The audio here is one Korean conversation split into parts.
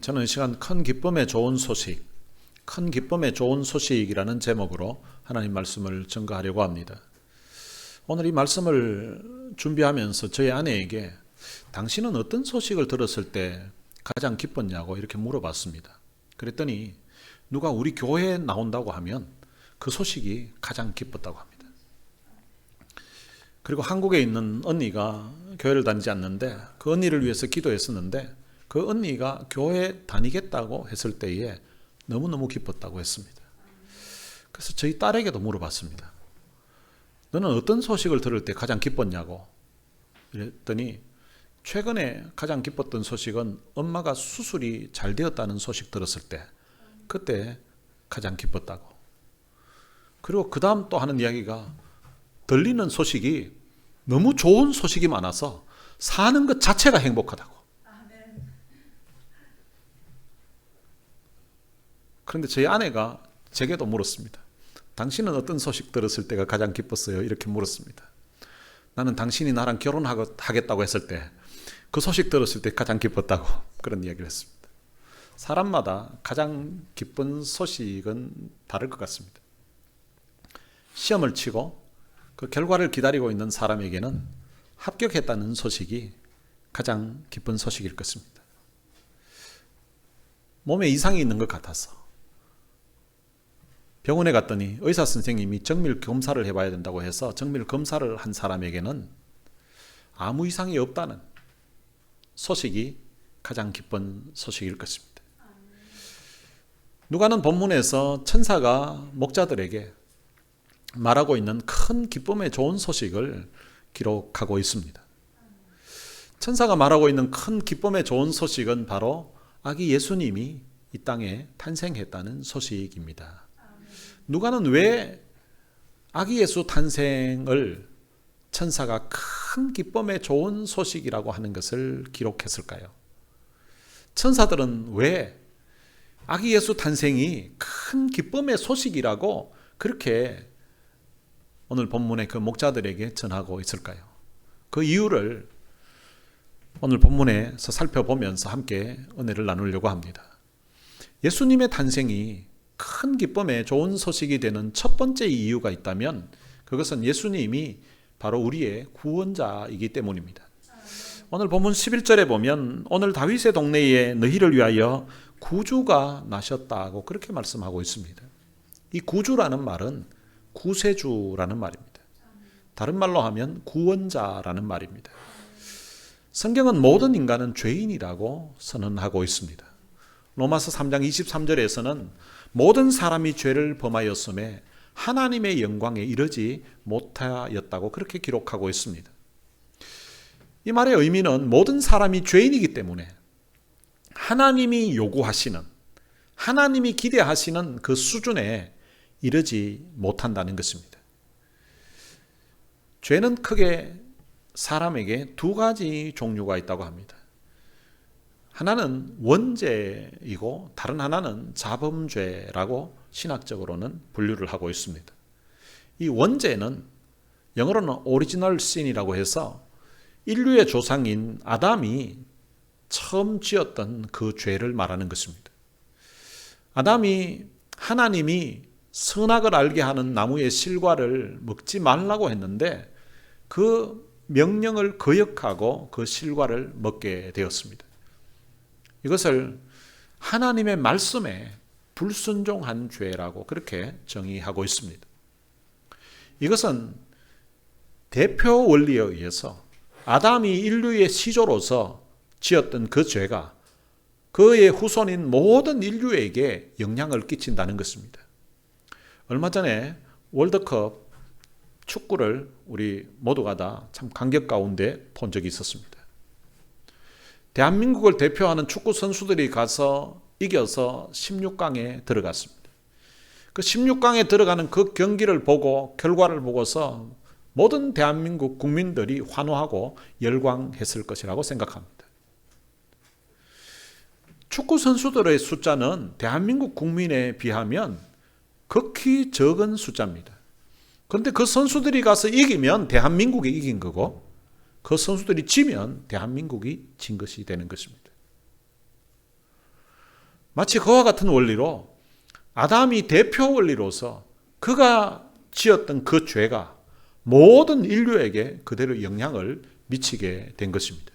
저는 이 시간 큰 기쁨의 좋은 소식, 큰 기쁨의 좋은 소식이라는 제목으로 하나님 말씀을 전가하려고 합니다. 오늘 이 말씀을 준비하면서 저희 아내에게 당신은 어떤 소식을 들었을 때 가장 기뻤냐고 이렇게 물어봤습니다. 그랬더니 누가 우리 교회에 나온다고 하면 그 소식이 가장 기뻤다고 합니다. 그리고 한국에 있는 언니가 교회를 다니지 않는데 그 언니를 위해서 기도했었는데 그 언니가 교회 다니겠다고 했을 때에 너무너무 기뻤다고 했습니다. 그래서 저희 딸에게도 물어봤습니다. 너는 어떤 소식을 들을 때 가장 기뻤냐고. 그랬더니 최근에 가장 기뻤던 소식은 엄마가 수술이 잘 되었다는 소식 들었을 때 그때 가장 기뻤다고. 그리고 그 다음 또 하는 이야기가 들리는 소식이 너무 좋은 소식이 많아서 사는 것 자체가 행복하다고. 그런데 저희 아내가 제게도 물었습니다. 당신은 어떤 소식 들었을 때가 가장 기뻤어요? 이렇게 물었습니다. 나는 당신이 나랑 결혼하겠다고 했을 때 그 소식 들었을 때 가장 기뻤다고 그런 이야기를 했습니다. 사람마다 가장 기쁜 소식은 다를 것 같습니다. 시험을 치고 그 결과를 기다리고 있는 사람에게는 합격했다는 소식이 가장 기쁜 소식일 것입니다. 몸에 이상이 있는 것 같아서 병원에 갔더니 의사 선생님이 정밀 검사를 해봐야 된다고 해서 정밀 검사를 한 사람에게는 아무 이상이 없다는 소식이 가장 기쁜 소식일 것입니다. 누가는 본문에서 천사가 목자들에게 말하고 있는 큰 기쁨의 좋은 소식을 기록하고 있습니다. 천사가 말하고 있는 큰 기쁨의 좋은 소식은 바로 아기 예수님이 이 땅에 탄생했다는 소식입니다. 누가는 왜 아기 예수 탄생을 천사가 큰 기쁨의 좋은 소식이라고 하는 것을 기록했을까요? 천사들은 왜 아기 예수 탄생이 큰 기쁨의 소식이라고 그렇게 오늘 본문의 그 목자들에게 전하고 있을까요? 그 이유를 오늘 본문에서 살펴보면서 함께 은혜를 나누려고 합니다. 예수님의 탄생이 큰 기쁨의 좋은 소식이 되는 첫 번째 이유가 있다면 그것은 예수님이 바로 우리의 구원자이기 때문입니다. 오늘 본문 11절에 보면 오늘 다윗의 동네에 너희를 위하여 구주가 나셨다고 그렇게 말씀하고 있습니다. 이 구주라는 말은 구세주라는 말입니다. 다른 말로 하면 구원자라는 말입니다. 성경은 모든 인간은 죄인이라고 선언하고 있습니다. 로마서 3장 23절에서는 모든 사람이 죄를 범하였음에 하나님의 영광에 이르지 못하였다고 그렇게 기록하고 있습니다. 이 말의 의미는 모든 사람이 죄인이기 때문에 하나님이 요구하시는, 하나님이 기대하시는 그 수준에 이르지 못한다는 것입니다. 죄는 크게 사람에게 두 가지 종류가 있다고 합니다. 하나는 원죄이고 다른 하나는 자범죄라고 신학적으로는 분류를 하고 있습니다. 이 원죄는 영어로는 오리지널 신이라고 해서 인류의 조상인 아담이 처음 지었던 그 죄를 말하는 것입니다. 아담이 하나님이 선악을 알게 하는 나무의 실과를 먹지 말라고 했는데 그 명령을 거역하고 그 실과를 먹게 되었습니다. 이것을 하나님의 말씀에 불순종한 죄라고 그렇게 정의하고 있습니다. 이것은 대표 원리에 의해서 아담이 인류의 시조로서 지었던 그 죄가 그의 후손인 모든 인류에게 영향을 끼친다는 것입니다. 얼마 전에 월드컵 축구를 우리 모두가 다 참 감격 가운데 본 적이 있었습니다. 대한민국을 대표하는 축구 선수들이 가서 이겨서 16강에 들어갔습니다. 그 16강에 들어가는 그 경기를 보고 결과를 보고서 모든 대한민국 국민들이 환호하고 열광했을 것이라고 생각합니다. 축구 선수들의 숫자는 대한민국 국민에 비하면 극히 적은 숫자입니다. 그런데 그 선수들이 가서 이기면 대한민국이 이긴 거고 그 선수들이 지면 대한민국이 진 것이 되는 것입니다. 마치 그와 같은 원리로 아담이 대표 원리로서 그가 지었던 그 죄가 모든 인류에게 그대로 영향을 미치게 된 것입니다.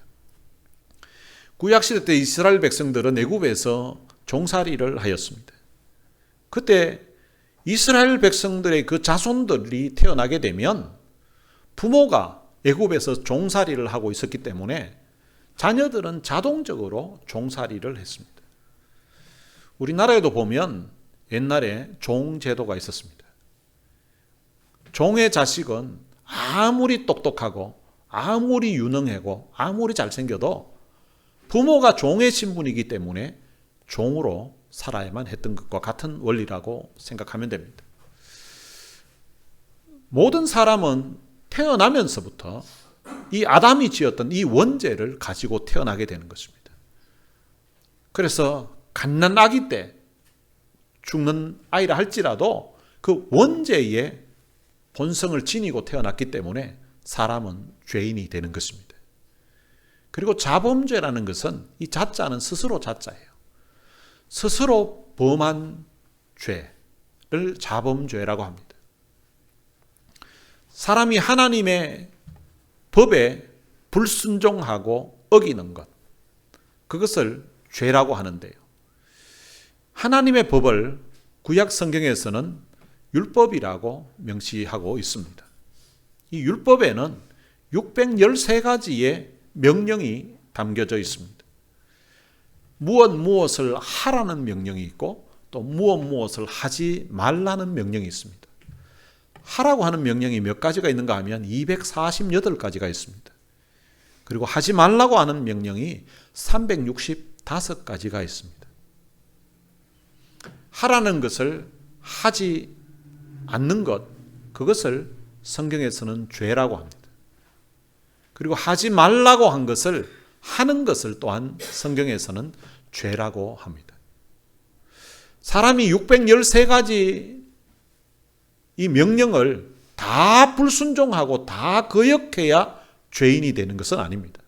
구약시대 때 이스라엘 백성들은 애굽에서 종살이를 하였습니다. 그때 이스라엘 백성들의 그 자손들이 태어나게 되면 부모가 애굽에서 종살이를 하고 있었기 때문에 자녀들은 자동적으로 종살이를 했습니다. 우리나라에도 보면 옛날에 종제도가 있었습니다. 종의 자식은 아무리 똑똑하고 아무리 유능하고 아무리 잘생겨도 부모가 종의 신분이기 때문에 종으로 살아야만 했던 것과 같은 원리라고 생각하면 됩니다. 모든 사람은 태어나면서부터 이 아담이 지었던 이 원죄를 가지고 태어나게 되는 것입니다. 그래서 갓난아기 때 죽는 아이라 할지라도 그 원죄의 본성을 지니고 태어났기 때문에 사람은 죄인이 되는 것입니다. 그리고 자범죄라는 것은 이 자자는 스스로 자자예요. 스스로 범한 죄를 자범죄라고 합니다. 사람이 하나님의 법에 불순종하고 어기는 것, 그것을 죄라고 하는데요. 하나님의 법을 구약 성경에서는 율법이라고 명시하고 있습니다. 이 율법에는 613가지의 명령이 담겨져 있습니다. 무엇을 하라는 명령이 있고 또 무엇을 하지 말라는 명령이 있습니다. 하라고 하는 명령이 몇 가지가 있는가 하면 248가지가 있습니다. 그리고 하지 말라고 하는 명령이 365가지가 있습니다. 하라는 것을 하지 않는 것, 그것을 성경에서는 죄라고 합니다. 그리고 하지 말라고 한 것을 하는 것을 또한 성경에서는 죄라고 합니다. 사람이 613가지 이 명령을 다 불순종하고 다 거역해야 죄인이 되는 것은 아닙니다.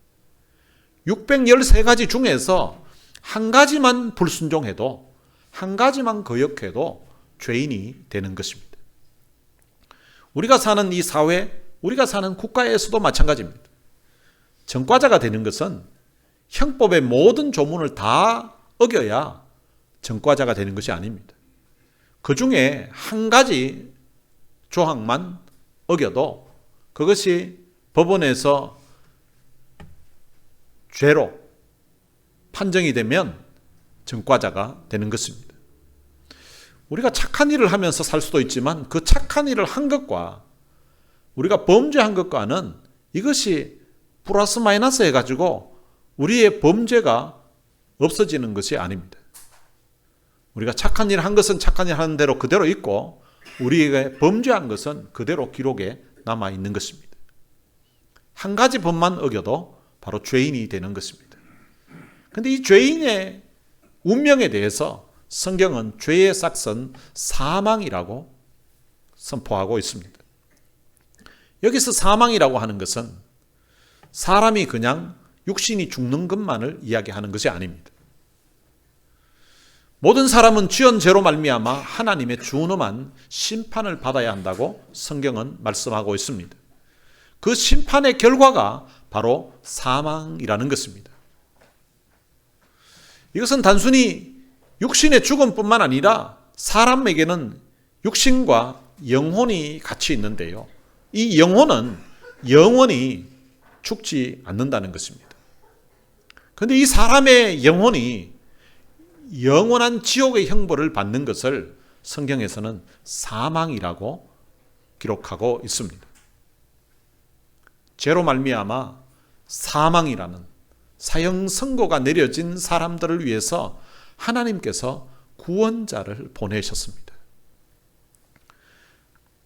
613가지 중에서 한 가지만 불순종해도 한 가지만 거역해도 죄인이 되는 것입니다. 우리가 사는 이 사회, 우리가 사는 국가에서도 마찬가지입니다. 전과자가 되는 것은 형법의 모든 조문을 다 어겨야 전과자가 되는 것이 아닙니다. 그 중에 한 가지 조항만 어겨도 그것이 법원에서 죄로 판정이 되면 전과자가 되는 것입니다. 우리가 착한 일을 하면서 살 수도 있지만 그 착한 일을 한 것과 우리가 범죄한 것과는 이것이 플러스 마이너스 해가지고 우리의 범죄가 없어지는 것이 아닙니다. 우리가 착한 일을 한 것은 착한 일 하는 대로 그대로 있고 우리가 범죄한 것은 그대로 기록에 남아있는 것입니다. 한 가지 법만 어겨도 바로 죄인이 되는 것입니다. 그런데 이 죄인의 운명에 대해서 성경은 죄의 싹선 사망이라고 선포하고 있습니다. 여기서 사망이라고 하는 것은 사람이 그냥 육신이 죽는 것만을 이야기하는 것이 아닙니다. 모든 사람은 지은 죄로 말미암아 하나님의 준엄한 심판을 받아야 한다고 성경은 말씀하고 있습니다. 그 심판의 결과가 바로 사망이라는 것입니다. 이것은 단순히 육신의 죽음뿐만 아니라 사람에게는 육신과 영혼이 같이 있는데요. 이 영혼은 영원히 죽지 않는다는 것입니다. 그런데 이 사람의 영혼이 영원한 지옥의 형벌을 받는 것을 성경에서는 사망이라고 기록하고 있습니다. 죄로 말미암아 사망이라는 사형 선고가 내려진 사람들을 위해서 하나님께서 구원자를 보내셨습니다.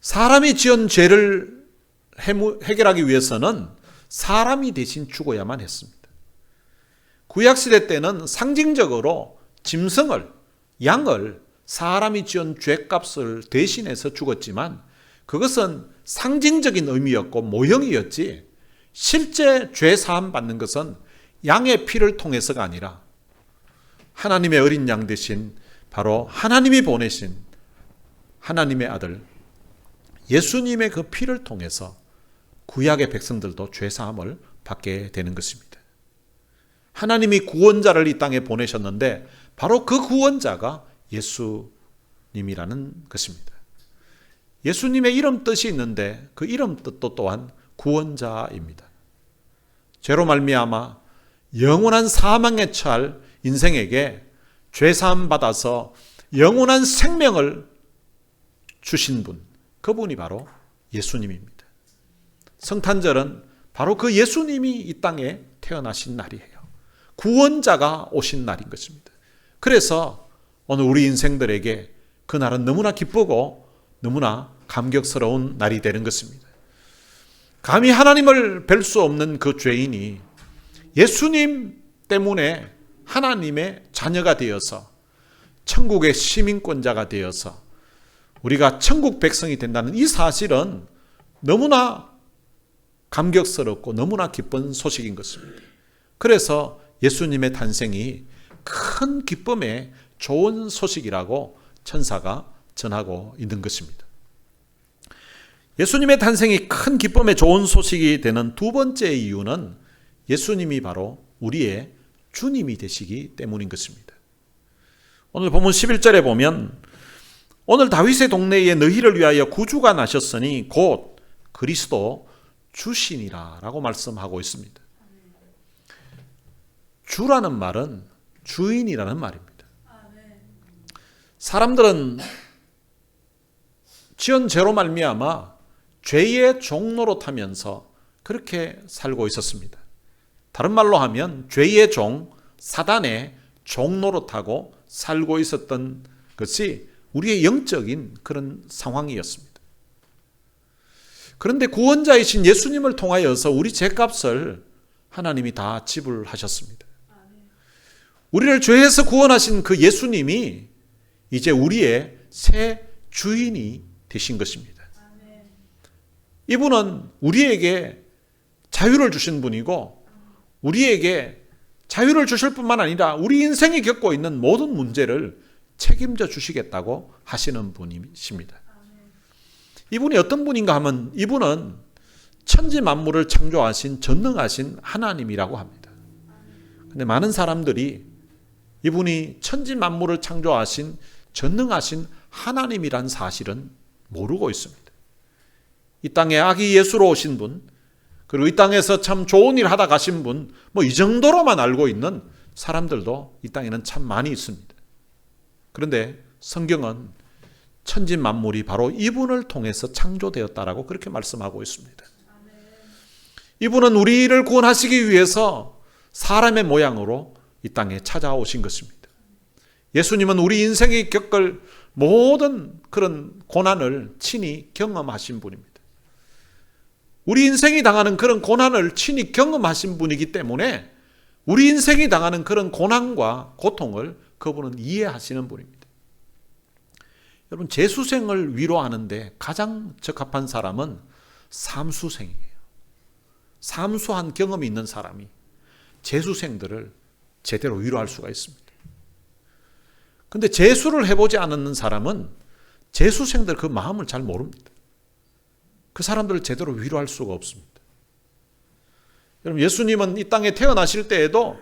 사람이 지은 죄를 해결하기 위해서는 사람이 대신 죽어야만 했습니다. 구약시대 때는 상징적으로 짐승을, 양을 사람이 지은 죄값을 대신해서 죽었지만 그것은 상징적인 의미였고 모형이었지 실제 죄 사함 받는 것은 양의 피를 통해서가 아니라 하나님의 어린 양 대신 바로 하나님이 보내신 하나님의 아들 예수님의 그 피를 통해서 구약의 백성들도 죄사함을 받게 되는 것입니다. 하나님이 구원자를 이 땅에 보내셨는데 바로 그 구원자가 예수님이라는 것입니다. 예수님의 이름 뜻이 있는데 그 이름 뜻도 또한 구원자입니다. 죄로 말미암아 영원한 사망에 처할 인생에게 죄사함 받아서 영원한 생명을 주신 분, 그분이 바로 예수님입니다. 성탄절은 바로 그 예수님이 이 땅에 태어나신 날이에요. 구원자가 오신 날인 것입니다. 그래서 오늘 우리 인생들에게 그날은 너무나 기쁘고 너무나 감격스러운 날이 되는 것입니다. 감히 하나님을 뵐 수 없는 그 죄인이 예수님 때문에 하나님의 자녀가 되어서 천국의 시민권자가 되어서 우리가 천국 백성이 된다는 이 사실은 너무나 감격스럽고 너무나 기쁜 소식인 것입니다. 그래서 예수님의 탄생이 큰 기쁨의 좋은 소식이라고 천사가 전하고 있는 것입니다. 예수님의 탄생이 큰 기쁨의 좋은 소식이 되는 두 번째 이유는 예수님이 바로 우리의 주님이 되시기 때문인 것입니다. 오늘 본문 11절에 보면 오늘 다윗의 동네에 너희를 위하여 구주가 나셨으니 곧 그리스도 주시니라 라고 말씀하고 있습니다. 주라는 말은 주인이라는 말입니다. 사람들은 지은 죄로 말미암아 죄의 종로로 타면서 그렇게 살고 있었습니다. 다른 말로 하면 죄의 종, 사단의 종로로 타고 살고 있었던 것이 우리의 영적인 그런 상황이었습니다. 그런데 구원자이신 예수님을 통하여서 우리 죄값을 하나님이 다 지불하셨습니다. 우리를 죄에서 구원하신 그 예수님이 이제 우리의 새 주인이 되신 것입니다. 이분은 우리에게 자유를 주신 분이고 우리에게 자유를 주실 뿐만 아니라 우리 인생이 겪고 있는 모든 문제를 책임져 주시겠다고 하시는 분이십니다. 이분이 어떤 분인가 하면 이분은 천지 만물을 창조하신 전능하신 하나님이라고 합니다. 그런데 많은 사람들이 이분이 천지 만물을 창조하신 전능하신 하나님이란 사실은 모르고 있습니다. 이 땅에 아기 예수로 오신 분, 그리고 이 땅에서 참 좋은 일 하다 가신 분, 이 정도로만 알고 있는 사람들도 이 땅에는 참 많이 있습니다. 그런데 성경은 천지 만물이 바로 이분을 통해서 창조되었다라고 그렇게 말씀하고 있습니다. 이분은 우리를 구원하시기 위해서 사람의 모양으로 이 땅에 찾아오신 것입니다. 예수님은 우리 인생이 겪을 모든 그런 고난을 친히 경험하신 분입니다. 우리 인생이 당하는 그런 고난을 친히 경험하신 분이기 때문에 우리 인생이 당하는 그런 고난과 고통을 그분은 이해하시는 분입니다. 여러분, 재수생을 위로하는데 가장 적합한 사람은 삼수생이에요. 삼수한 경험이 있는 사람이 재수생들을 제대로 위로할 수가 있습니다. 그런데 재수를 해보지 않는 사람은 재수생들 그 마음을 잘 모릅니다. 그 사람들을 제대로 위로할 수가 없습니다. 여러분, 예수님은 이 땅에 태어나실 때에도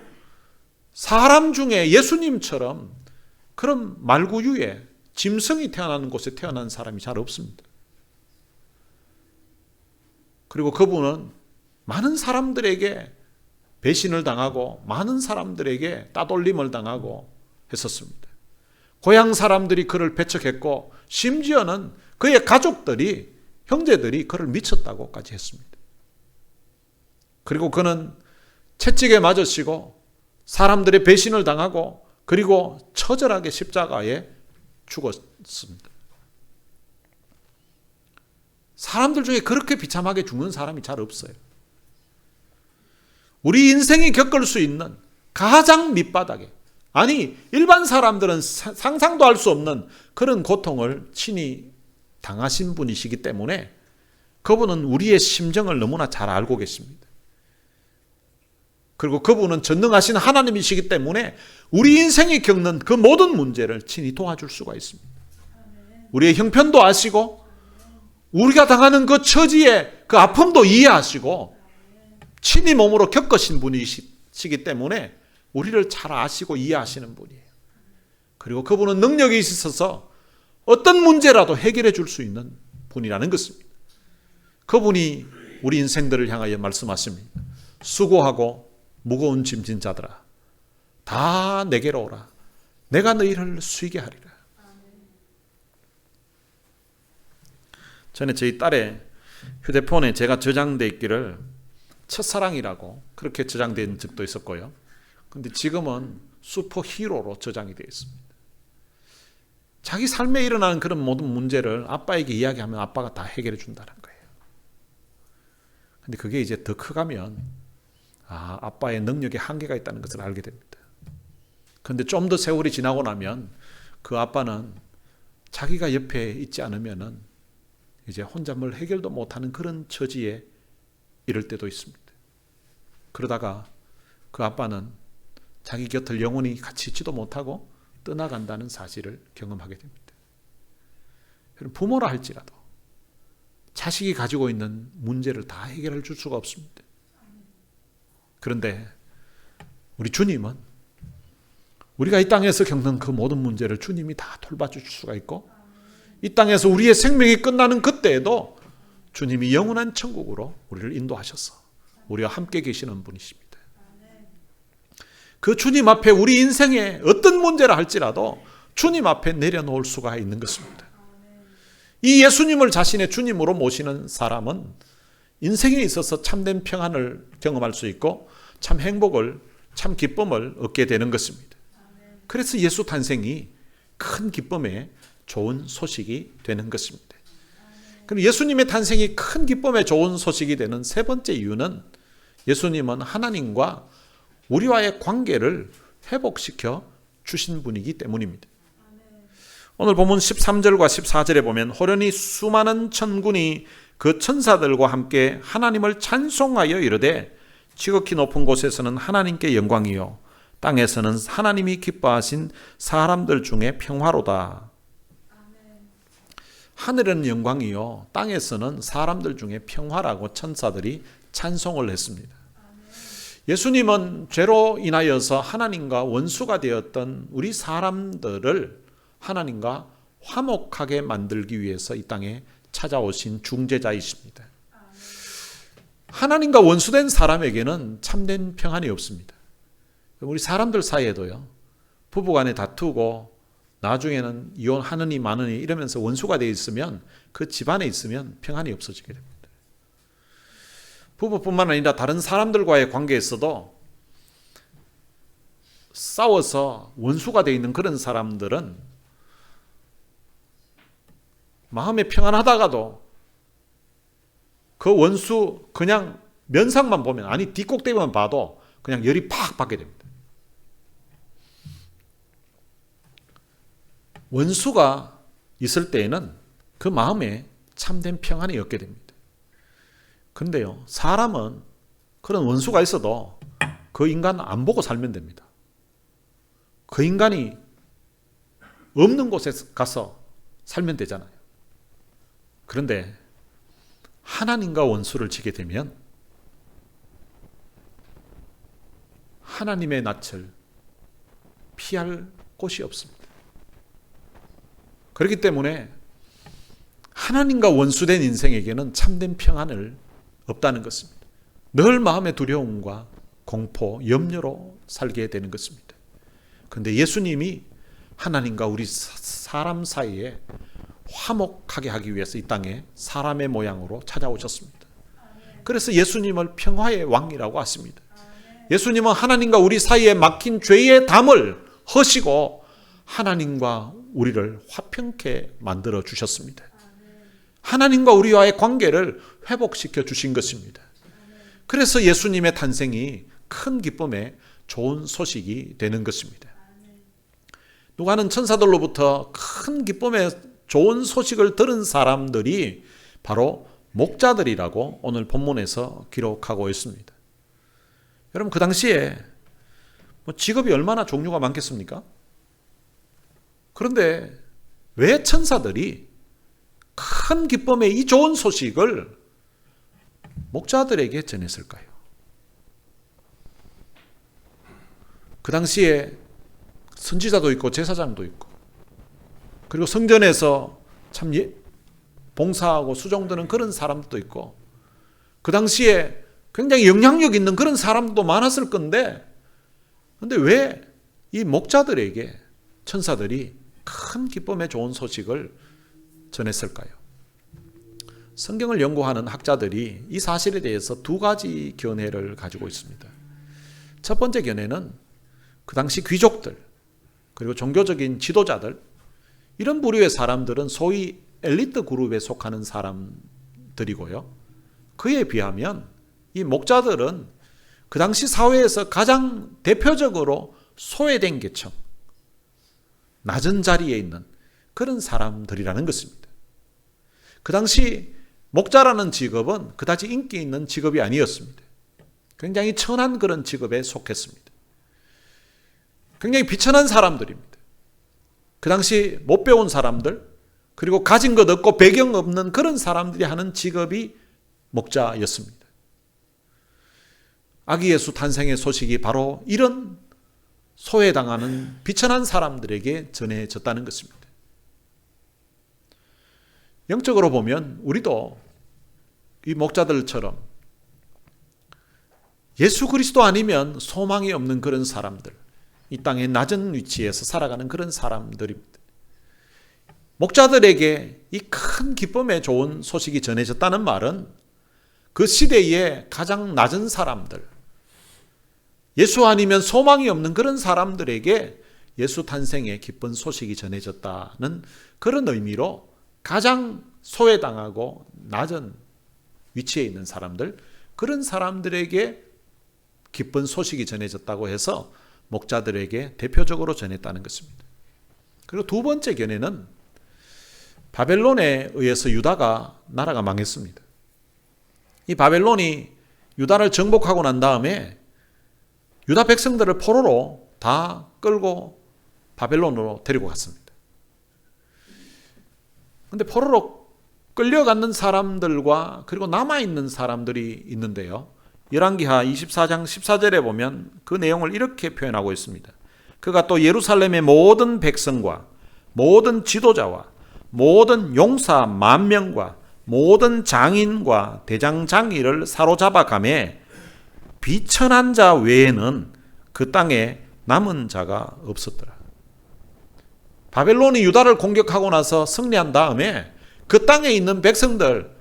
사람 중에 예수님처럼 그런 말구유에 짐승이 태어나는 곳에 태어난 사람이 잘 없습니다. 그리고 그분은 많은 사람들에게 배신을 당하고 많은 사람들에게 따돌림을 당하고 했었습니다. 고향 사람들이 그를 배척했고 심지어는 그의 가족들이, 형제들이 그를 미쳤다고까지 했습니다. 그리고 그는 채찍에 맞으시고 사람들의 배신을 당하고 그리고 처절하게 십자가에 죽었습니다. 사람들 중에 그렇게 비참하게 죽는 사람이 잘 없어요. 우리 인생이 겪을 수 있는 가장 밑바닥에, 아니 일반 사람들은 상상도 할 수 없는 그런 고통을 친히 당하신 분이시기 때문에 그분은 우리의 심정을 너무나 잘 알고 계십니다. 그리고 그분은 전능하신 하나님이시기 때문에 우리 인생이 겪는 그 모든 문제를 친히 도와줄 수가 있습니다. 우리의 형편도 아시고 우리가 당하는 그 처지의 그 아픔도 이해하시고 친히 몸으로 겪으신 분이시기 때문에 우리를 잘 아시고 이해하시는 분이에요. 그리고 그분은 능력이 있어서 어떤 문제라도 해결해 줄 수 있는 분이라는 것입니다. 그분이 우리 인생들을 향하여 말씀하십니다. 수고하고 무거운 짐진 자들아 다 내게로 오라. 내가 너희를 쉬게 하리라. 전에 저희 딸의 휴대폰에 제가 저장되어 있기를 첫사랑이라고 그렇게 저장된 적도 있었고요. 그런데 지금은 슈퍼히어로로 저장이 되어 있습니다. 자기 삶에 일어나는 그런 모든 문제를 아빠에게 이야기하면 아빠가 다 해결해 준다는 거예요. 그런데 그게 이제 더 커가면 아빠의 능력에 한계가 있다는 것을 알게 됩니다. 그런데 좀 더 세월이 지나고 나면 그 아빠는 자기가 옆에 있지 않으면은 이제 혼자 뭘 해결도 못하는 그런 처지에 이를 때도 있습니다. 그러다가 그 아빠는 자기 곁을 영원히 같이 있지도 못하고 떠나간다는 사실을 경험하게 됩니다. 부모라 할지라도 자식이 가지고 있는 문제를 다 해결해 줄 수가 없습니다. 그런데 우리 주님은 우리가 이 땅에서 겪는 그 모든 문제를 주님이 다 돌봐줄 수가 있고 이 땅에서 우리의 생명이 끝나는 그때에도 주님이 영원한 천국으로 우리를 인도하셔서 우리와 함께 계시는 분이십니다. 그 주님 앞에 우리 인생에 어떤 문제라 할지라도 주님 앞에 내려놓을 수가 있는 것입니다. 이 예수님을 자신의 주님으로 모시는 사람은 인생에 있어서 참된 평안을 경험할 수 있고 참 행복을, 참 기쁨을 얻게 되는 것입니다. 그래서 예수 탄생이 큰 기쁨의 좋은 소식이 되는 것입니다. 그럼 예수님의 탄생이 큰 기쁨의 좋은 소식이 되는 세 번째 이유는 예수님은 하나님과 우리와의 관계를 회복시켜 주신 분이기 때문입니다. 오늘 본문 13절과 14절에 보면 호련히 수많은 천군이 그 천사들과 함께 하나님을 찬송하여 이르되 지극히 높은 곳에서는 하나님께 영광이요 땅에서는 하나님이 기뻐하신 사람들 중에 평화로다. 하늘은 영광이요 땅에서는 사람들 중에 평화라고 천사들이 찬송을 했습니다. 예수님은 죄로 인하여서 하나님과 원수가 되었던 우리 사람들을 하나님과 화목하게 만들기 위해서 이 땅에 찾아오신 중재자이십니다. 하나님과 원수된 사람에게는 참된 평안이 없습니다. 우리 사람들 사이에도요, 부부간에 다투고 나중에는 이혼하느니 마느니 이러면서 원수가 되어 있으면 그 집안에 있으면 평안이 없어지게 됩니다. 부부뿐만 아니라 다른 사람들과의 관계에서도 싸워서 원수가 되어 있는 그런 사람들은 마음에 평안하다가도 그 원수 그냥 면상만 보면 아니 뒷꼭대기만 봐도 그냥 열이 팍 받게 됩니다. 원수가 있을 때에는 그 마음에 참된 평안이 없게 됩니다. 그런데요, 사람은 그런 원수가 있어도 그 인간 안 보고 살면 됩니다. 그 인간이 없는 곳에 가서 살면 되잖아요. 그런데 하나님과 원수를 지게 되면 하나님의 낯을 피할 곳이 없습니다. 그렇기 때문에 하나님과 원수된 인생에게는 참된 평안을 없다는 것입니다. 늘 마음의 두려움과 공포, 염려로 살게 되는 것입니다. 그런데 예수님이 하나님과 우리 사람 사이에 화목하게 하기 위해서 이 땅에 사람의 모양으로 찾아오셨습니다. 그래서 예수님을 평화의 왕이라고 하십니다. 예수님은 하나님과 우리 사이에 막힌 죄의 담을 허시고 하나님과 우리를 화평케 만들어 주셨습니다. 하나님과 우리와의 관계를 회복시켜 주신 것입니다. 그래서 예수님의 탄생이 큰 기쁨의 좋은 소식이 되는 것입니다. 누가는 천사들로부터 큰 기쁨의 좋은 소식을 들은 사람들이 바로 목자들이라고 오늘 본문에서 기록하고 있습니다. 여러분 그 당시에 직업이 얼마나 종류가 많겠습니까? 그런데 왜 천사들이 큰 기쁨의 이 좋은 소식을 목자들에게 전했을까요? 그 당시에 선지자도 있고 제사장도 있고 그리고 성전에서 참 봉사하고 수종드는 그런 사람도 있고 그 당시에 굉장히 영향력 있는 그런 사람도 많았을 건데 근데 왜 이 목자들에게 천사들이 큰 기쁨의 좋은 소식을 전했을까요? 성경을 연구하는 학자들이 이 사실에 대해서 두 가지 견해를 가지고 있습니다. 첫 번째 견해는 그 당시 귀족들 그리고 종교적인 지도자들 이런 부류의 사람들은 소위 엘리트 그룹에 속하는 사람들이고요. 그에 비하면 이 목자들은 그 당시 사회에서 가장 대표적으로 소외된 계층, 낮은 자리에 있는 그런 사람들이라는 것입니다. 그 당시 목자라는 직업은 그다지 인기 있는 직업이 아니었습니다. 굉장히 천한 그런 직업에 속했습니다. 굉장히 비천한 사람들입니다. 그 당시 못 배운 사람들, 그리고 가진 것 없고 배경 없는 그런 사람들이 하는 직업이 목자였습니다. 아기 예수 탄생의 소식이 바로 이런 소외당하는 비천한 사람들에게 전해졌다는 것입니다. 영적으로 보면 우리도 이 목자들처럼 예수 그리스도 아니면 소망이 없는 그런 사람들, 이 땅의 낮은 위치에서 살아가는 그런 사람들입니다. 목자들에게 이 큰 기쁨의 좋은 소식이 전해졌다는 말은 그 시대의 가장 낮은 사람들, 예수 아니면 소망이 없는 그런 사람들에게 예수 탄생의 기쁜 소식이 전해졌다는 그런 의미로 가장 소외당하고 낮은 위치에 있는 사람들, 그런 사람들에게 기쁜 소식이 전해졌다고 해서 목자들에게 대표적으로 전했다는 것입니다. 그리고 두 번째 견해는 바벨론에 의해서 유다가 나라가 망했습니다. 이 바벨론이 유다를 정복하고 난 다음에 유다 백성들을 포로로 다 끌고 바벨론으로 데리고 갔습니다. 그런데 포로로 끌려가는 사람들과 그리고 남아있는 사람들이 있는데요. 열왕기하 24장 14절에 보면 그 내용을 이렇게 표현하고 있습니다. 그가 또 예루살렘의 모든 백성과 모든 지도자와 모든 용사 10,000명과 모든 장인과 대장장이를 사로잡아 가매 비천한 자 외에는 그 땅에 남은 자가 없었더라. 바벨론이 유다를 공격하고 나서 승리한 다음에 그 땅에 있는 백성들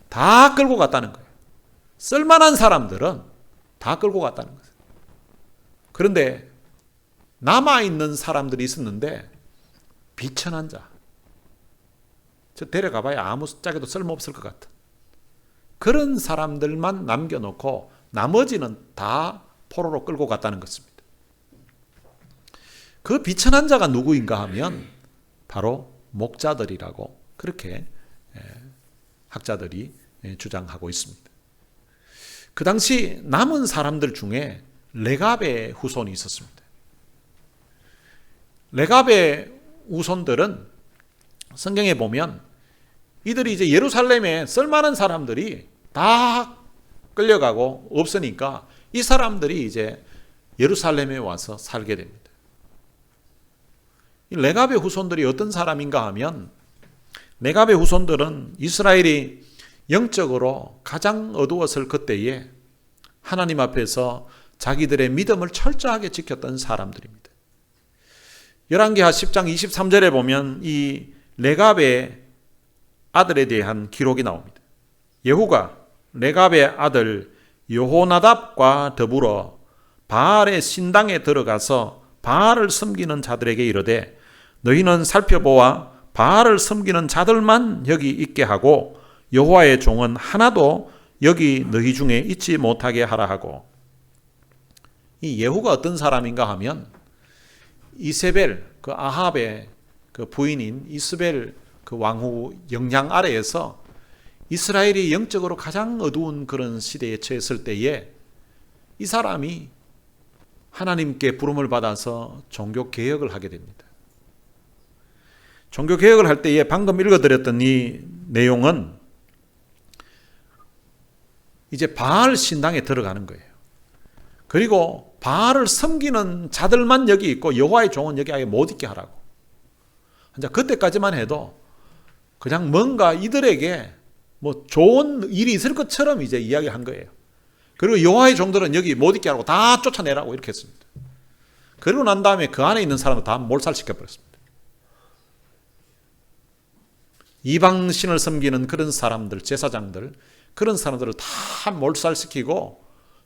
다 끌고 갔다는 거예요. 쓸만한 사람들은 다 끌고 갔다는 거예요. 그런데 남아있는 사람들이 있었는데 비천한 자, 저 데려가봐야 아무 짝에도 쓸모없을 것 같은 그런 사람들만 남겨놓고 나머지는 다 포로로 끌고 갔다는 것입니다. 그 비천한 자가 누구인가 하면 바로 목자들이라고 그렇게 학자들이 주장하고 있습니다. 그 당시 남은 사람들 중에 레갑의 후손이 있었습니다. 레갑의 후손들은 성경에 보면 이들이 이제 예루살렘에 쓸만한 사람들이 다 끌려가고 없으니까 이 사람들이 이제 예루살렘에 와서 살게 됩니다. 이 레갑의 후손들이 어떤 사람인가 하면 레갑의 후손들은 이스라엘이 영적으로 가장 어두웠을 그때에 하나님 앞에서 자기들의 믿음을 철저하게 지켰던 사람들입니다. 열왕기하 10장 23절에 보면 이 레갑의 아들에 대한 기록이 나옵니다. 예후가 레갑의 아들 여호나답과 더불어 바알의 신당에 들어가서 바알을 섬기는 자들에게 이르되 너희는 살펴보아 바알을 섬기는 자들만 여기 있게 하고 여호와의 종은 하나도 여기 너희 중에 있지 못하게 하라 하고, 이 예후가 어떤 사람인가 하면 이세벨 그 아합의 그 부인인 이스벨 그 왕후 영향 아래에서 이스라엘이 영적으로 가장 어두운 그런 시대에 처했을 때에 이 사람이 하나님께 부름을 받아서 종교 개혁을 하게 됩니다. 종교 개혁을 할 때에 방금 읽어드렸던 이 내용은 이제 바알 신당에 들어가는 거예요. 그리고 바알을 섬기는 자들만 여기 있고 여호와의 종은 여기 아예 못 있게 하라고. 이제 그때까지만 해도 그냥 뭔가 이들에게 뭐 좋은 일이 있을 것처럼 이제 이야기한 거예요. 그리고 여호와의 종들은 여기 못 있게 하라고 다 쫓아내라고 이렇게 했습니다. 그리고 난 다음에 그 안에 있는 사람을 다 몰살시켜 버렸습니다. 이방신을 섬기는 그런 사람들, 제사장들, 그런 사람들을 다 몰살시키고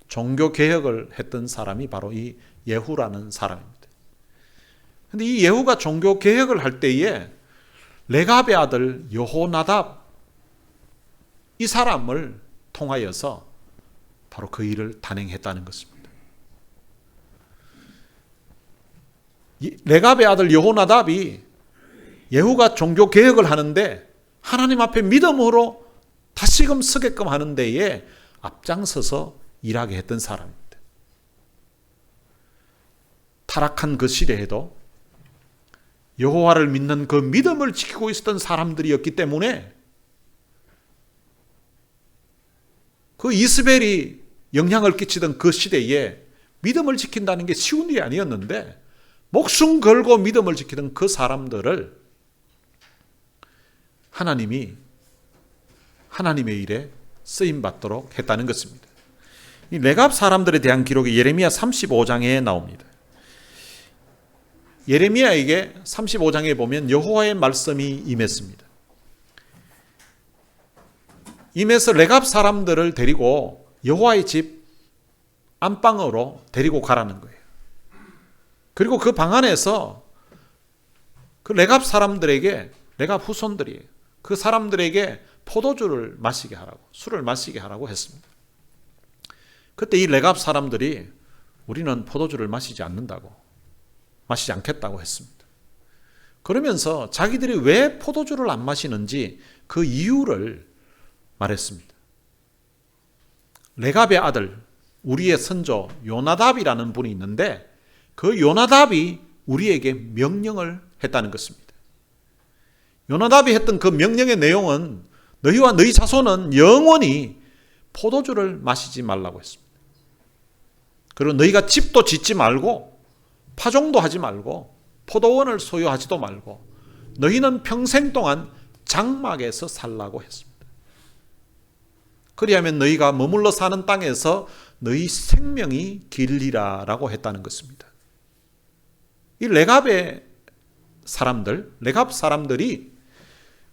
종교개혁을 했던 사람이 바로 이 예후라는 사람입니다. 그런데 이 예후가 종교개혁을 할 때에 레갑의 아들 여호나답 이 사람을 통하여서 바로 그 일을 단행했다는 것입니다. 레갑의 아들 여호나답이 예후가 종교개혁을 하는데 하나님 앞에 믿음으로 다시금 서게끔 하는 데에 앞장서서 일하게 했던 사람입니다. 타락한 그 시대에도 여호와를 믿는 그 믿음을 지키고 있었던 사람들이었기 때문에 그 이스벨이 영향을 끼치던 그 시대에 믿음을 지킨다는 게 쉬운 일이 아니었는데 목숨 걸고 믿음을 지키던 그 사람들을 하나님이 하나님의 일에 쓰임받도록 했다는 것입니다. 이 레갑 사람들에 대한 기록이 예레미야 35장에 나옵니다. 예레미야에게 35장에 보면 여호와의 말씀이 임했습니다. 임해서 레갑 사람들을 데리고 여호와의 집 안방으로 데리고 가라는 거예요. 그리고 그 방 안에서 그 레갑 사람들에게, 레갑 후손들이 그 사람들에게 포도주를 마시게 하라고, 술을 마시게 하라고 했습니다. 그때 이 레갑 사람들이 우리는 포도주를 마시지 않겠다고 했습니다. 그러면서 자기들이 왜 포도주를 안 마시는지 그 이유를 말했습니다. 레갑의 아들, 우리의 선조 요나답이라는 분이 있는데 그 요나답이 우리에게 명령을 했다는 것입니다. 요나답이 했던 그 명령의 내용은 너희와 너희 자손은 영원히 포도주를 마시지 말라고 했습니다. 그리고 너희가 집도 짓지 말고 파종도 하지 말고 포도원을 소유하지도 말고 너희는 평생 동안 장막에서 살라고 했습니다. 그리하면 너희가 머물러 사는 땅에서 너희 생명이 길리라라고 했다는 것입니다. 이 레갑의 사람들, 레갑 사람들이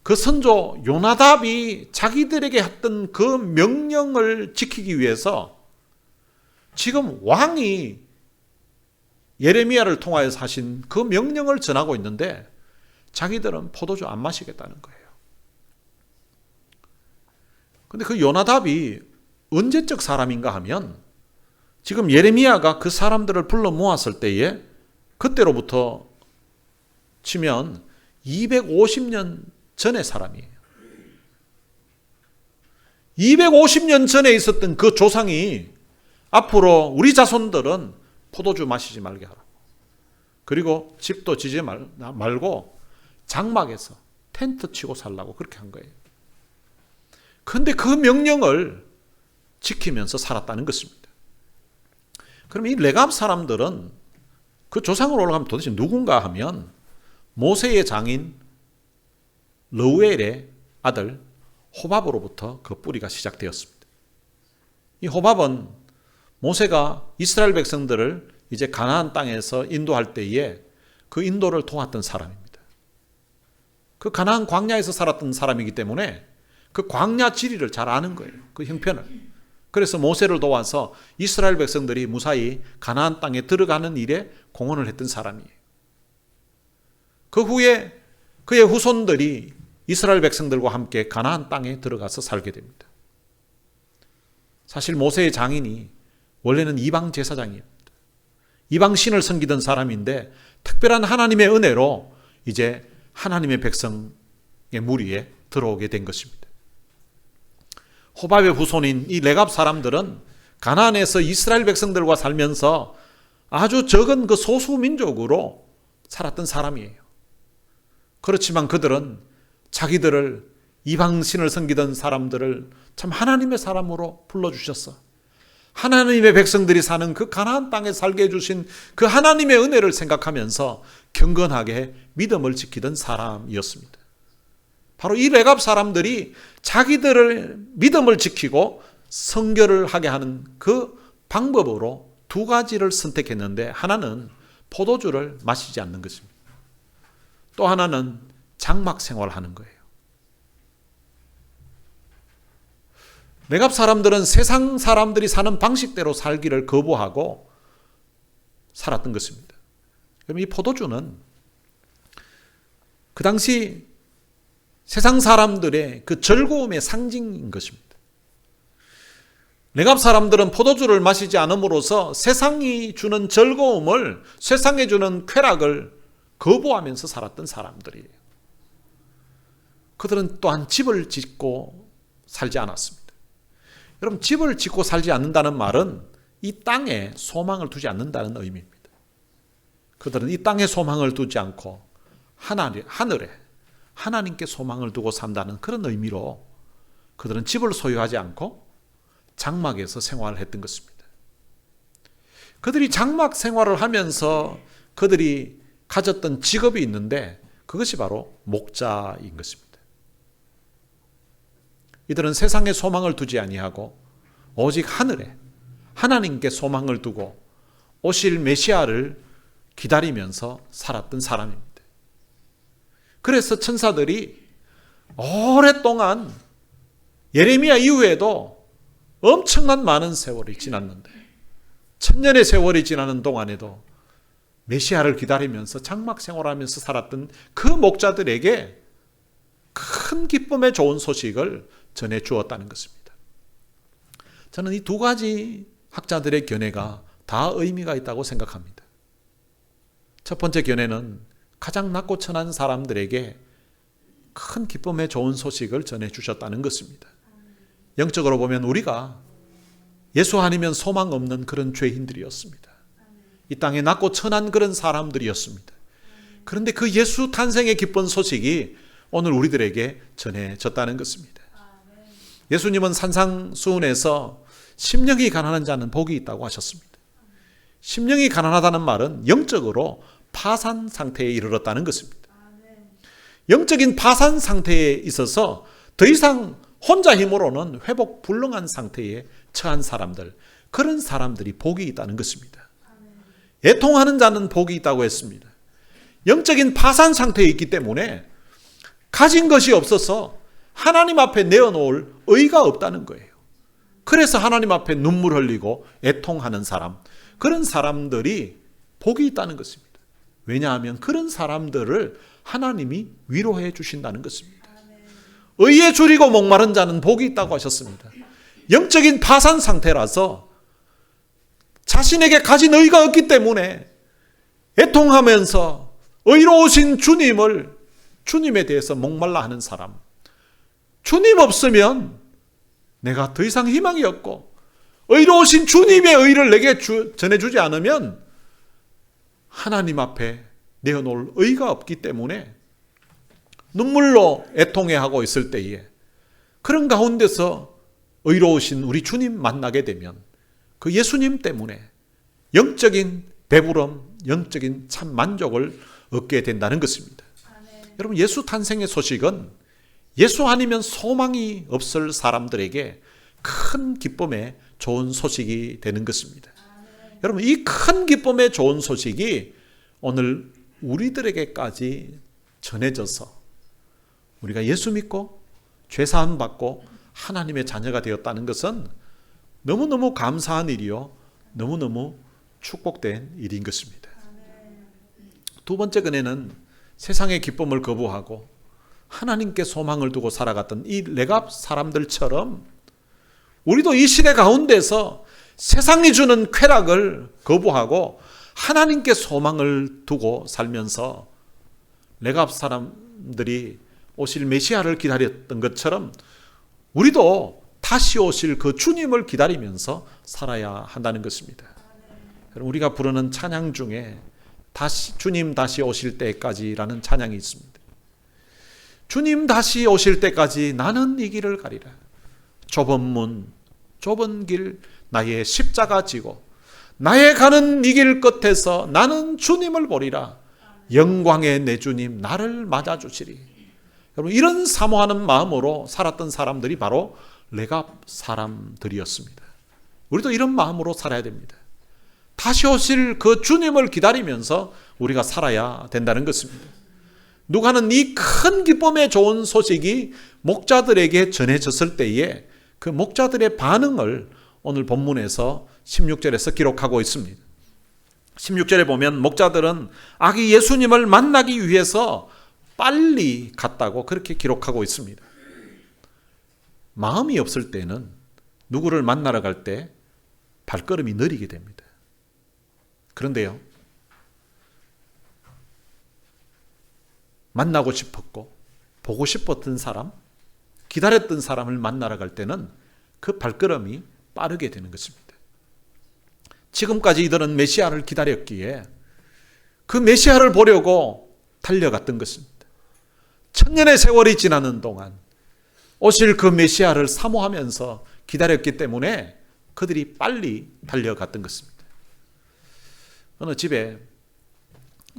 그 선조 요나답이 자기들에게 했던 그 명령을 지키기 위해서 지금 왕이 예레미야를 통하여서 하신 그 명령을 전하고 있는데 자기들은 포도주 안 마시겠다는 거예요. 그런데 그 요나답이 언제적 사람인가 하면 지금 예레미야가 그 사람들을 불러 모았을 때에 그때로부터 치면 250년 전의 사람이에요. 250년 전에 있었던 그 조상이 앞으로 우리 자손들은 포도주 마시지 말게 하라고. 그리고 집도 지지 말고 장막에서 텐트 치고 살라고 그렇게 한 거예요. 그런데 그 명령을 지키면서 살았다는 것입니다. 그럼 이 레갑 사람들은 그 조상으로 올라가면 도대체 누군가 하면 모세의 장인 르우엘의 아들 호밥으로부터 그 뿌리가 시작되었습니다. 이 호밥은 모세가 이스라엘 백성들을 이제 가나안 땅에서 인도할 때에 그 인도를 도왔던 사람입니다. 그 가나안 광야에서 살았던 사람이기 때문에 그 광야 지리를 잘 아는 거예요. 그 형편을. 그래서 모세를 도와서 이스라엘 백성들이 무사히 가나안 땅에 들어가는 일에 공헌을 했던 사람이에요. 그 후에 그의 후손들이 이스라엘 백성들과 함께 가나안 땅에 들어가서 살게 됩니다. 사실 모세의 장인이 원래는 이방 제사장이었습니다. 이방 신을 섬기던 사람인데 특별한 하나님의 은혜로 이제 하나님의 백성의 무리에 들어오게 된 것입니다. 호밥의 후손인 이 레갑 사람들은 가나안에서 이스라엘 백성들과 살면서 아주 적은 그 소수 민족으로 살았던 사람이에요. 그렇지만 그들은 자기들을 이방신을 섬기던 사람들을 참 하나님의 사람으로 불러주셨어. 하나님의 백성들이 사는 그 가나안 땅에 살게 해주신 그 하나님의 은혜를 생각하면서 경건하게 믿음을 지키던 사람이었습니다. 바로 이 레갑 사람들이 자기들을 믿음을 지키고 성결을 하게 하는 그 방법으로 두 가지를 선택했는데, 하나는 포도주를 마시지 않는 것입니다. 또 하나는 장막 생활하는 거예요. 레갑 사람들은 세상 사람들이 사는 방식대로 살기를 거부하고 살았던 것입니다. 그럼 이 포도주는 그 당시 세상 사람들의 그 즐거움의 상징인 것입니다. 레갑 사람들은 포도주를 마시지 않음으로써 세상이 주는 즐거움을, 세상에 주는 쾌락을 거부하면서 살았던 사람들이에요. 그들은 또한 집을 짓고 살지 않았습니다. 여러분, 집을 짓고 살지 않는다는 말은 이 땅에 소망을 두지 않는다는 의미입니다. 그들은 이 땅에 소망을 두지 않고 하늘에 하나님께 소망을 두고 산다는 그런 의미로 그들은 집을 소유하지 않고 장막에서 생활을 했던 것입니다. 그들이 장막 생활을 하면서 그들이 가졌던 직업이 있는데, 그것이 바로 목자인 것입니다. 이들은 세상에 소망을 두지 아니하고 오직 하늘에 하나님께 소망을 두고 오실 메시아를 기다리면서 살았던 사람입니다. 그래서 천사들이 오랫동안 예레미야 이후에도 엄청난 많은 세월이 지났는데, 1000년의 세월이 지나는 동안에도 메시아를 기다리면서 장막 생활하면서 살았던 그 목자들에게 큰 기쁨의 좋은 소식을 전해 주었다는 것입니다. 저는 이 두 가지 학자들의 견해가 다 의미가 있다고 생각합니다. 첫 번째 견해는 가장 낮고 천한 사람들에게 큰 기쁨의 좋은 소식을 전해 주셨다는 것입니다. 영적으로 보면 우리가 예수 아니면 소망 없는 그런 죄인들이었습니다. 이 땅에 낮고 천한 그런 사람들이었습니다. 그런데 그 예수 탄생의 기쁜 소식이 오늘 우리들에게 전해졌다는 것입니다. 예수님은 산상수훈에서 심령이 가난한 자는 복이 있다고 하셨습니다. 심령이 가난하다는 말은 영적으로 파산 상태에 이르렀다는 것입니다. 영적인 파산 상태에 있어서 더 이상 혼자 힘으로는 회복 불능한 상태에 처한 사람들, 그런 사람들이 복이 있다는 것입니다. 애통하는 자는 복이 있다고 했습니다. 영적인 파산 상태에 있기 때문에 가진 것이 없어서 하나님 앞에 내어놓을 의가 없다는 거예요. 그래서 하나님 앞에 눈물 흘리고 애통하는 사람, 그런 사람들이 복이 있다는 것입니다. 왜냐하면 그런 사람들을 하나님이 위로해 주신다는 것입니다. 의에 줄이고 목마른 자는 복이 있다고 하셨습니다. 영적인 파산 상태라서 자신에게 가진 의가 없기 때문에 애통하면서 의로우신 주님에 대해서 목말라 하는 사람, 주님 없으면 내가 더 이상 희망이 없고 의로우신 주님의 의를 내게 전해주지 않으면 하나님 앞에 내어놓을 의가 없기 때문에 눈물로 애통해하고 있을 때에, 그런 가운데서 의로우신 우리 주님 만나게 되면 그 예수님 때문에 영적인 배부름, 영적인 참 만족을 얻게 된다는 것입니다. 여러분, 예수 탄생의 소식은 예수 아니면 소망이 없을 사람들에게 큰 기쁨의 좋은 소식이 되는 것입니다. 여러분, 이 큰 기쁨의 좋은 소식이 오늘 우리들에게까지 전해져서 우리가 예수 믿고 죄사함 받고 하나님의 자녀가 되었다는 것은 너무너무 감사한 일이요, 너무너무 축복된 일인 것입니다. 두 번째 근혜는 세상의 기쁨을 거부하고 하나님께 소망을 두고 살아갔던 이 레갑 사람들처럼 우리도 이 시대 가운데서 세상이 주는 쾌락을 거부하고 하나님께 소망을 두고 살면서 레갑 사람들이 오실 메시아를 기다렸던 것처럼 우리도 다시 오실 그 주님을 기다리면서 살아야 한다는 것입니다. 우리가 부르는 찬양 중에 주님 다시 오실 때까지라는 찬양이 있습니다. 주님 다시 오실 때까지 나는 이 길을 가리라. 좁은 문, 좁은 길, 나의 십자가 지고 나의 가는 이 길 끝에서 나는 주님을 보리라. 영광의 내 주님 나를 맞아주시리. 여러분, 이런 사모하는 마음으로 살았던 사람들이 바로 레갑 사람들이었습니다. 우리도 이런 마음으로 살아야 됩니다. 다시 오실 그 주님을 기다리면서 우리가 살아야 된다는 것입니다. 누가는 이 큰 기쁨의 좋은 소식이 목자들에게 전해졌을 때에 그 목자들의 반응을 오늘 본문에서 16절에서 기록하고 있습니다. 16절에 보면 목자들은 아기 예수님을 만나기 위해서 빨리 갔다고 그렇게 기록하고 있습니다. 마음이 없을 때는 누구를 만나러 갈 때 발걸음이 느리게 됩니다. 그런데요, 만나고 싶었고 보고 싶었던 사람, 기다렸던 사람을 만나러 갈 때는 그 발걸음이 빠르게 되는 것입니다. 지금까지 이들은 메시아를 기다렸기에 그 메시아를 보려고 달려갔던 것입니다. 천년의 세월이 지나는 동안 오실 그 메시아를 사모하면서 기다렸기 때문에 그들이 빨리 달려갔던 것입니다. 어느 집에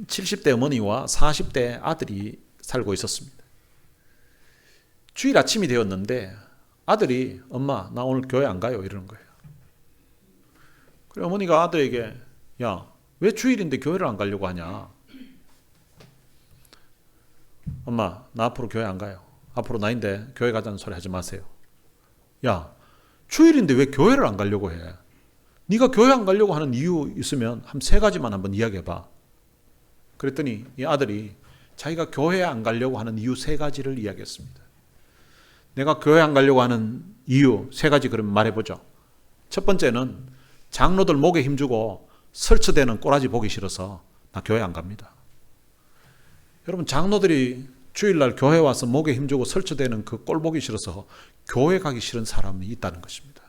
70대 어머니와 40대 아들이 살고 있었습니다. 주일 아침이 되었는데 아들이 엄마 나 오늘 교회 안 가요 이러는 거예요. 그래 어머니가 아들에게 야, 왜 주일인데 교회를 안 가려고 하냐? 엄마 나 앞으로 교회 안 가요. 앞으로 나인데 교회 가자는 소리 하지 마세요. 야, 주일인데 왜 교회를 안 가려고 해? 네가 교회 안 가려고 하는 이유 있으면 한 3가지만 한번 이야기해봐. 그랬더니 이 아들이 자기가 교회에 안 가려고 하는 이유 3가지를 이야기했습니다. 내가 교회 안 가려고 하는 이유 3가지 그러면 말해보죠. 첫 번째는 장로들 목에 힘주고 설치되는 꼬라지 보기 싫어서 나 교회 안 갑니다. 여러분, 장로들이 주일날 교회 와서 목에 힘주고 설치되는 그 꼴 보기 싫어서 교회 가기 싫은 사람이 있다는 것입니다.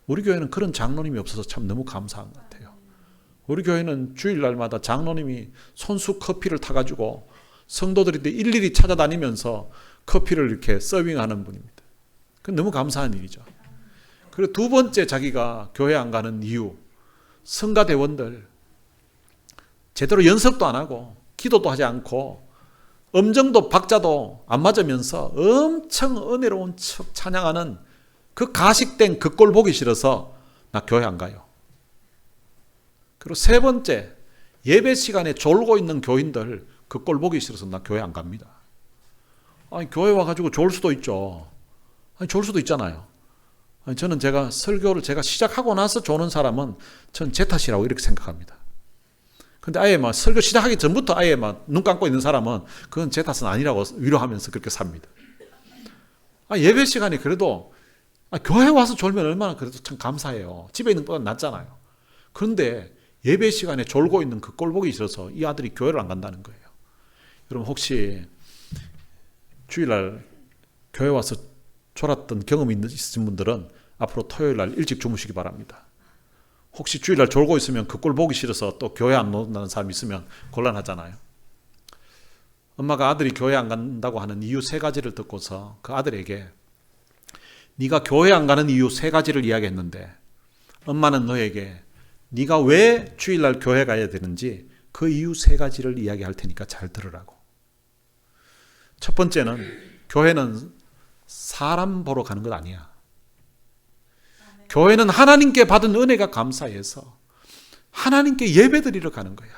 우리 교회는 그런 장로님이 없어서 참 너무 감사한 것 같아요. 우리 교회는 주일날마다 장로님이 손수 커피를 타가지고 성도들이 일일이 찾아다니면서 커피를 이렇게 서빙하는 분입니다. 그건 너무 감사한 일이죠. 그리고 두 번째 자기가 교회 안 가는 이유, 성가대원들 제대로 연습도 안 하고 기도도 하지 않고 음정도 박자도 안 맞으면서 엄청 은혜로운 척 찬양하는 그 가식된 그 꼴 보기 싫어서 나 교회 안 가요. 그리고 3번째, 예배 시간에 졸고 있는 교인들 그 꼴 보기 싫어서 나 교회 안 갑니다. 아니, 교회 와가지고 졸 수도 있죠. 아니, 졸 수도 있잖아요. 아니, 저는 설교를 시작하고 나서 조는 사람은 전 제 탓이라고 이렇게 생각합니다. 근데 아예 막 설교 시작하기 전부터 아예 막 눈 감고 있는 사람은 그건 제 탓은 아니라고 위로하면서 그렇게 삽니다. 예배 시간에 그래도 교회 와서 졸면 얼마나 그래도 참 감사해요. 집에 있는 것보다 낫잖아요. 그런데 예배 시간에 졸고 있는 그 꼴 보기 싫어서 이 아들이 교회를 안 간다는 거예요. 여러분, 혹시 주일날 교회 와서 졸았던 경험이 있으신 분들은 앞으로 토요일날 일찍 주무시기 바랍니다. 혹시 주일날 졸고 있으면 그 꼴 보기 싫어서 또 교회 안 온다는 사람이 있으면 곤란하잖아요. 엄마가 아들이 교회 안 간다고 하는 이유 3가지를 듣고서 그 아들에게 네가 교회 안 가는 이유 3가지를 이야기했는데 엄마는 너에게 네가 왜 주일날 교회 가야 되는지 그 이유 3가지를 이야기할 테니까 잘 들으라고. 첫 번째는 교회는 사람 보러 가는 것 아니야. 교회는 하나님께 받은 은혜가 감사해서 하나님께 예배드리러 가는 거야.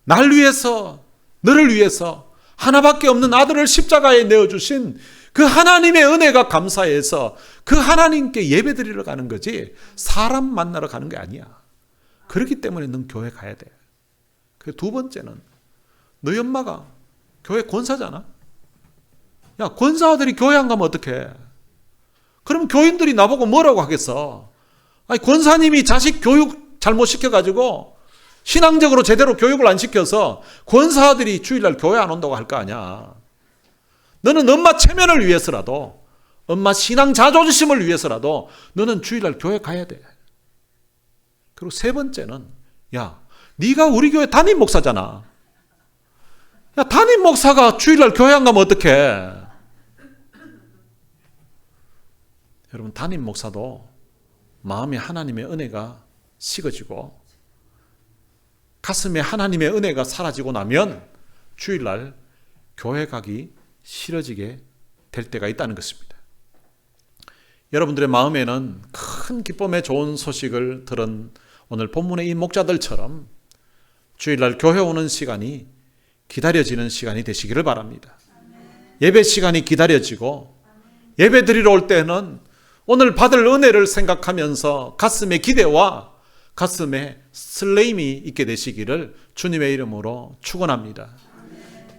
날 위해서, 너를 위해서 하나밖에 없는 아들을 십자가에 내어주신 그 하나님의 은혜가 감사해서 그 하나님께 예배드리러 가는 거지 사람 만나러 가는 게 아니야. 그렇기 때문에 넌 교회 가야 돼. 그 두 번째는 너희 엄마가 교회 권사잖아. 야, 권사들이 교회 안 가면 어떡해? 그러면 교인들이 나보고 뭐라고 하겠어? 아니, 권사님이 자식 교육 잘못 시켜가지고 신앙적으로 제대로 교육을 안 시켜서 권사들이 주일날 교회 안 온다고 할 거 아니야. 너는 엄마 체면을 위해서라도 엄마 신앙 자존심을 위해서라도 너는 주일날 교회 가야 돼. 그리고 세 번째는, 야, 네가 우리 교회 담임 목사잖아. 야, 담임 목사가 주일날 교회 안 가면 어떡해? 여러분, 담임 목사도 마음에 하나님의 은혜가 식어지고 가슴에 하나님의 은혜가 사라지고 나면 주일날 교회 가기 싫어지게 될 때가 있다는 것입니다. 여러분들의 마음에는 큰 기쁨의 좋은 소식을 들은 오늘 본문의 이 목자들처럼 주일날 교회 오는 시간이 기다려지는 시간이 되시기를 바랍니다. 예배 시간이 기다려지고 예배 드리러 올 때는 오늘 받을 은혜를 생각하면서 가슴에 기대와 가슴에 설레임이 있게 되시기를 주님의 이름으로 축원합니다.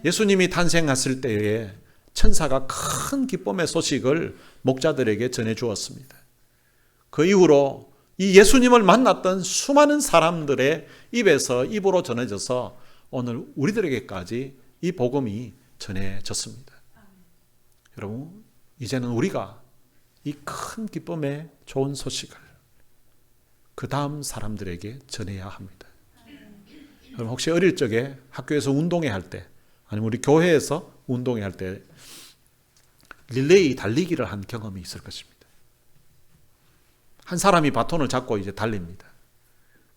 예수님이 탄생하실 때에 천사가 큰 기쁨의 소식을 목자들에게 전해 주었습니다. 그 이후로 이 예수님을 만났던 수많은 사람들의 입에서 입으로 전해져서 오늘 우리들에게까지 이 복음이 전해졌습니다. 여러분, 이제는 우리가 이 큰 기쁨의 좋은 소식을 그 다음 사람들에게 전해야 합니다. 여러분, 혹시 어릴 적에 학교에서 운동회 할 때, 아니면 우리 교회에서 운동회 할 때 릴레이 달리기를 한 경험이 있을 것입니다. 한 사람이 바톤을 잡고 이제 달립니다.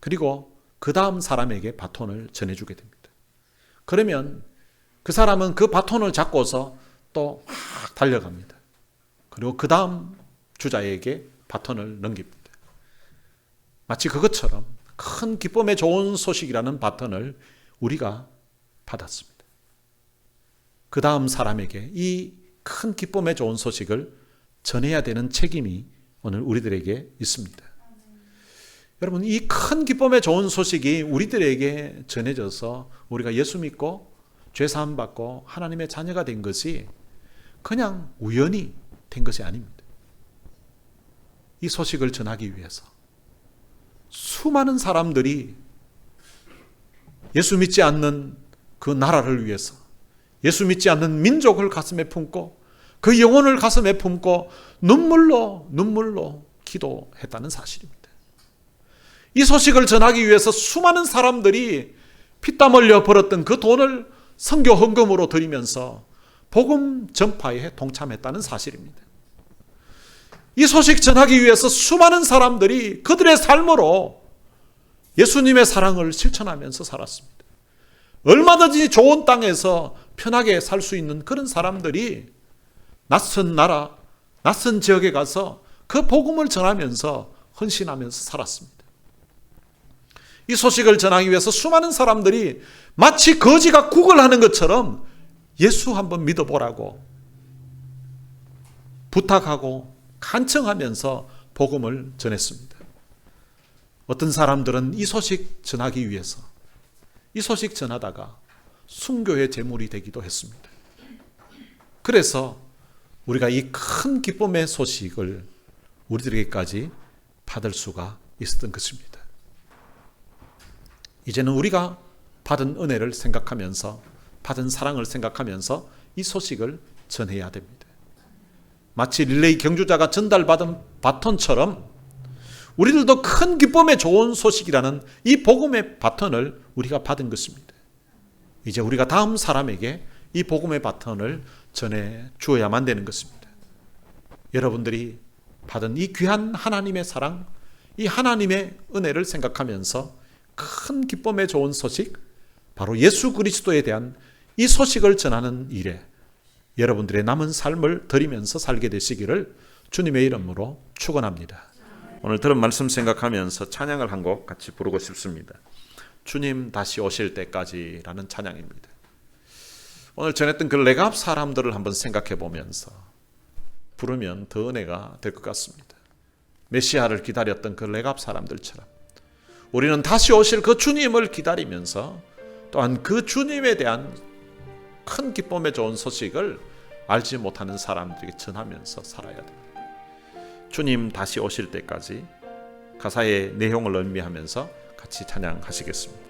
그리고 그 다음 사람에게 바톤을 전해주게 됩니다. 그러면 그 사람은 그 바톤을 잡고서 또 막 달려갑니다. 그리고 그 다음 주자에게 바톤을 넘깁니다. 마치 그것처럼 큰 기쁨의 좋은 소식이라는 바톤을 우리가 받았습니다. 그 다음 사람에게 이 큰 기쁨의 좋은 소식을 전해야 되는 책임이 오늘 우리들에게 있습니다. 여러분, 이 큰 기쁨의 좋은 소식이 우리들에게 전해져서 우리가 예수 믿고 죄사함 받고 하나님의 자녀가 된 것이 그냥 우연히 된 것이 아닙니다. 이 소식을 전하기 위해서 수많은 사람들이 예수 믿지 않는 그 나라를 위해서, 예수 믿지 않는 민족을 가슴에 품고 그 영혼을 가슴에 품고 눈물로 기도했다는 사실입니다. 이 소식을 전하기 위해서 수많은 사람들이 피땀 흘려 벌었던 그 돈을 선교 헌금으로 드리면서 복음 전파에 동참했다는 사실입니다. 이 소식 전하기 위해서 수많은 사람들이 그들의 삶으로 예수님의 사랑을 실천하면서 살았습니다. 얼마든지 좋은 땅에서 편하게 살 수 있는 그런 사람들이 낯선 나라, 낯선 지역에 가서 그 복음을 전하면서 헌신하면서 살았습니다. 이 소식을 전하기 위해서 수많은 사람들이 마치 거지가 구걸하는 것처럼 예수 한번 믿어보라고 부탁하고 간청하면서 복음을 전했습니다. 어떤 사람들은 이 소식 전하기 위해서 이 소식 전하다가 순교의 제물이 되기도 했습니다. 그래서 우리가 이 큰 기쁨의 소식을 우리들에게까지 받을 수가 있었던 것입니다. 이제는 우리가 받은 은혜를 생각하면서, 받은 사랑을 생각하면서 이 소식을 전해야 됩니다. 마치 릴레이 경주자가 전달받은 바톤처럼 우리들도 큰 기쁨의 좋은 소식이라는 이 복음의 바톤을 우리가 받은 것입니다. 이제 우리가 다음 사람에게 이 복음의 바톤을 전해 주어야만 되는 것입니다. 여러분들이 받은 이 귀한 하나님의 사랑, 이 하나님의 은혜를 생각하면서 큰 기쁨의 좋은 소식, 바로 예수 그리스도에 대한 이 소식을 전하는 일에 여러분들의 남은 삶을 드리면서 살게 되시기를 주님의 이름으로 축원합니다. 오늘 들은 말씀 생각하면서 찬양을 한 곡 같이 부르고 싶습니다. 주님 다시 오실 때까지라는 찬양입니다. 오늘 전했던 그 레갑 사람들을 한번 생각해 보면서 부르면 더 은혜가 될 것 같습니다. 메시아를 기다렸던 그 레갑 사람들처럼 우리는 다시 오실 그 주님을 기다리면서 또한 그 주님에 대한 큰 기쁨의 좋은 소식을 알지 못하는 사람들에게 전하면서 살아야 됩니다. 주님 다시 오실 때까지 가사의 내용을 의미하면서 같이 찬양하시겠습니다.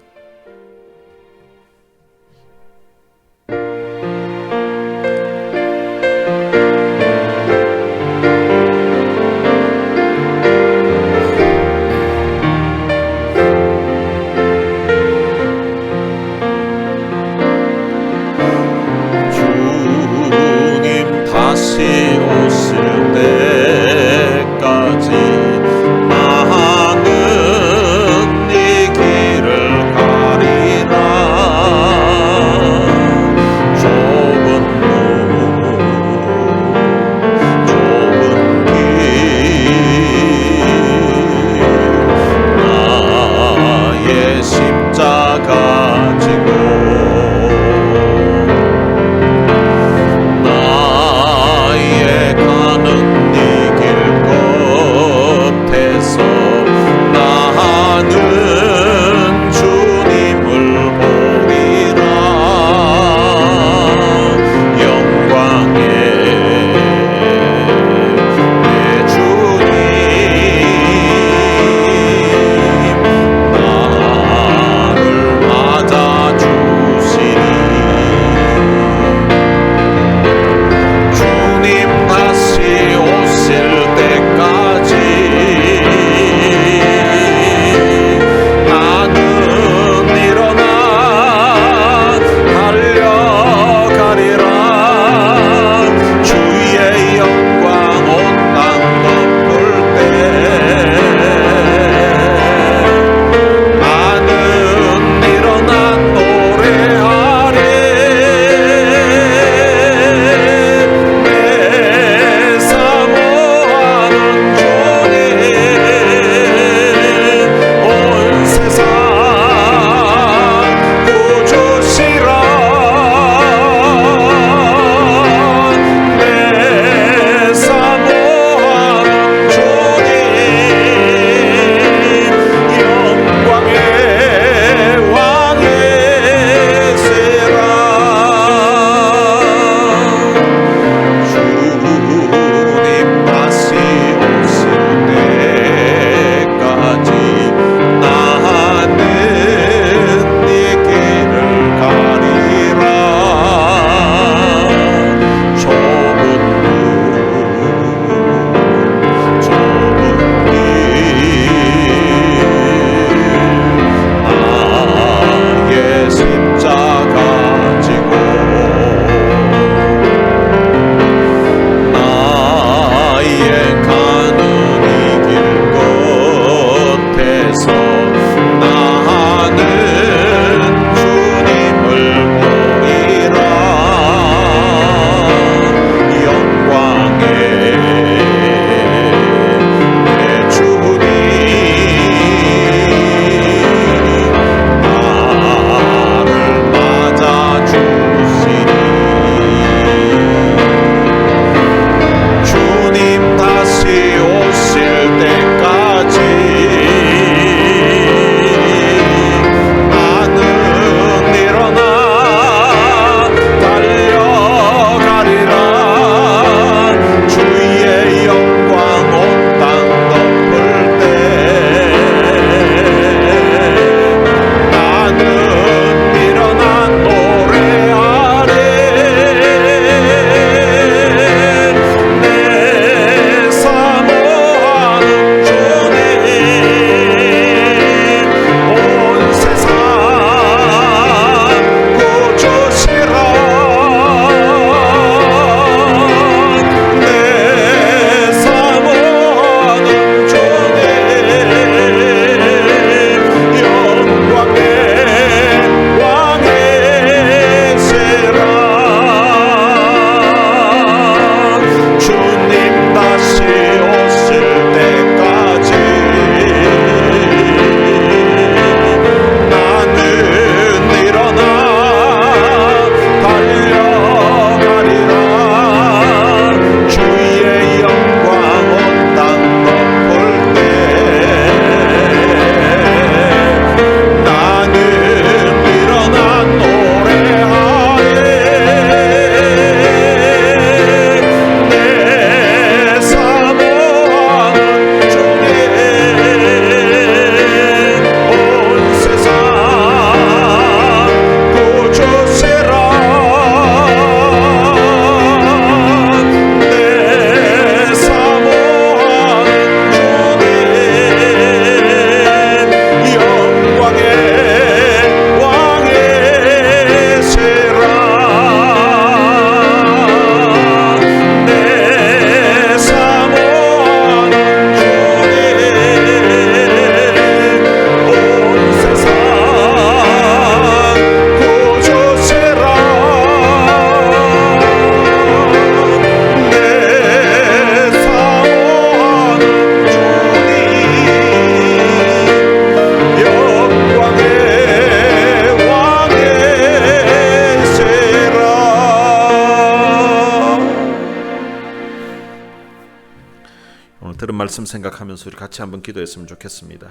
그런 말씀 생각하면서 우리 같이 한번 기도했으면 좋겠습니다.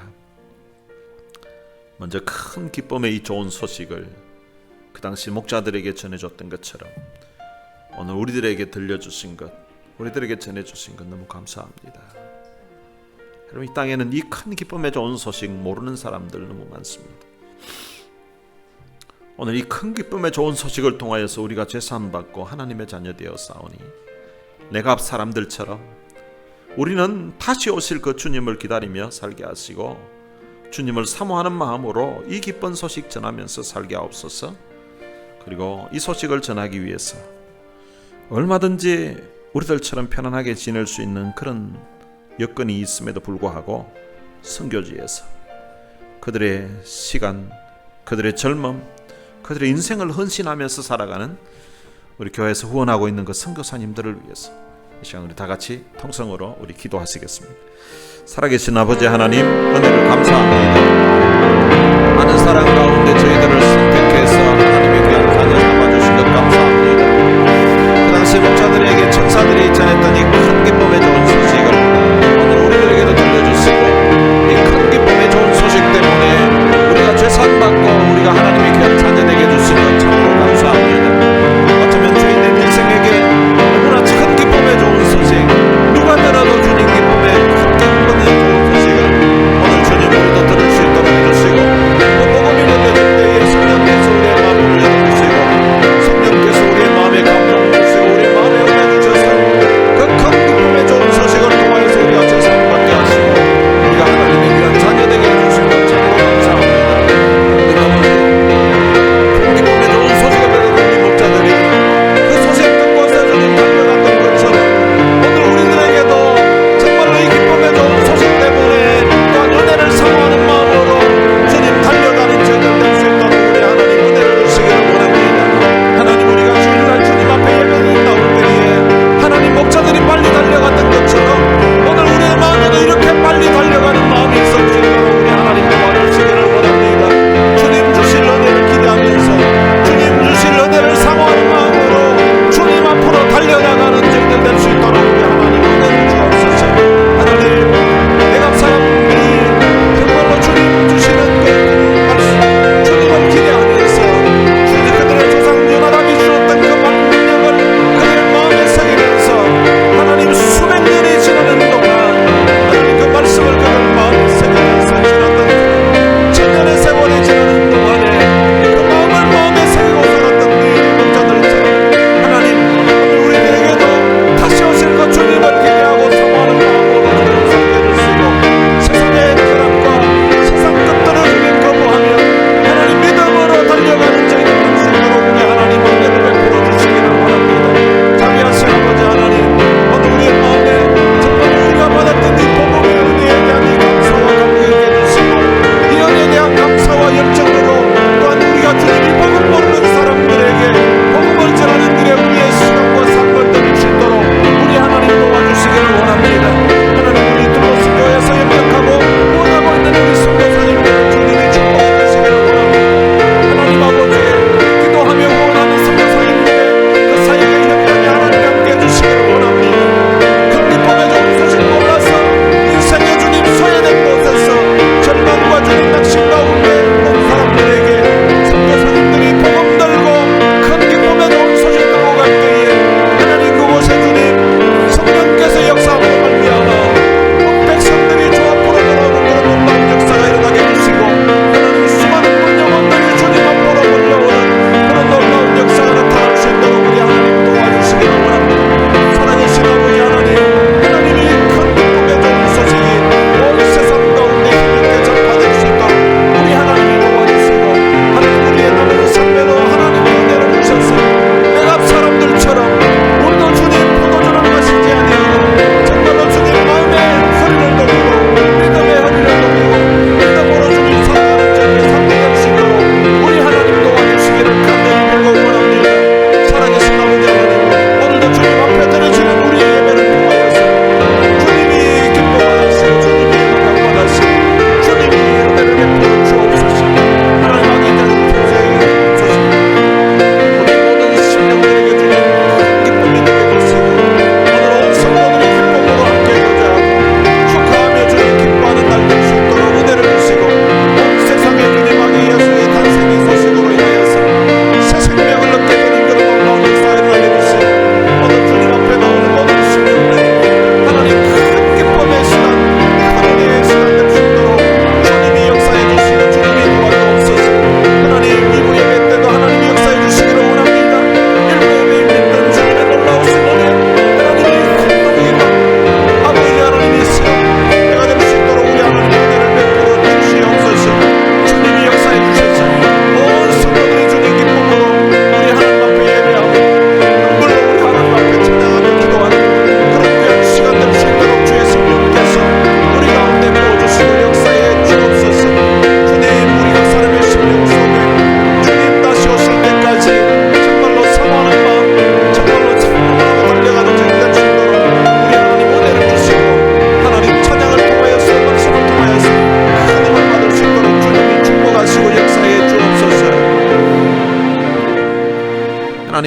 먼저 큰 기쁨의 이 좋은 소식을 그 당시 목자들에게 전해줬던 것처럼 오늘 우리들에게 들려주신 것, 우리들에게 전해주신 것 너무 감사합니다. 여러분, 이 땅에는 이 큰 기쁨의 좋은 소식 모르는 사람들 너무 많습니다. 오늘 이 큰 기쁨의 좋은 소식을 통하여서 우리가 죄사함받고 하나님의 자녀 되어 싸우니 내가 앞 사람들처럼 우리는 다시 오실 그 주님을 기다리며 살게 하시고 주님을 사모하는 마음으로 이 기쁜 소식 전하면서 살게 하옵소서. 그리고 이 소식을 전하기 위해서 얼마든지 우리들처럼 편안하게 지낼 수 있는 그런 여건이 있음에도 불구하고 선교지에서 그들의 시간, 그들의 젊음, 그들의 인생을 헌신하면서 살아가는 우리 교회에서 후원하고 있는 그 선교사님들을 위해서 이 시간 우리 다 같이 통성으로 우리 기도하시겠습니다. 살아계신 아버지 하나님, 은혜를 감사합니다. 많은 사랑 가운데 저희들을 선택해서 하나님의 귀한 자녀 삼아주신 것 감사합니다. 그 당시 목자들에게 천사들이 전했던 이 큰 기쁨의 좋은 소식을 오늘 우리들에게도 들려주시고 이 큰 기쁨의 좋은 소식 때문에 우리가 죄사함받고 우리가 하나님의 귀한 자녀 되게 해주신 것 참으로 감사합니다. 어쩌면 주인의 인생에게 너무나 큰 기쁨의 좋은 소식, 누가 들어도 주님 기쁨의 큰 기쁨의 좋은 소식을 오늘 주님 우리도 들을 수 있도록 해주시고 또 복음이 들려질 때에 성령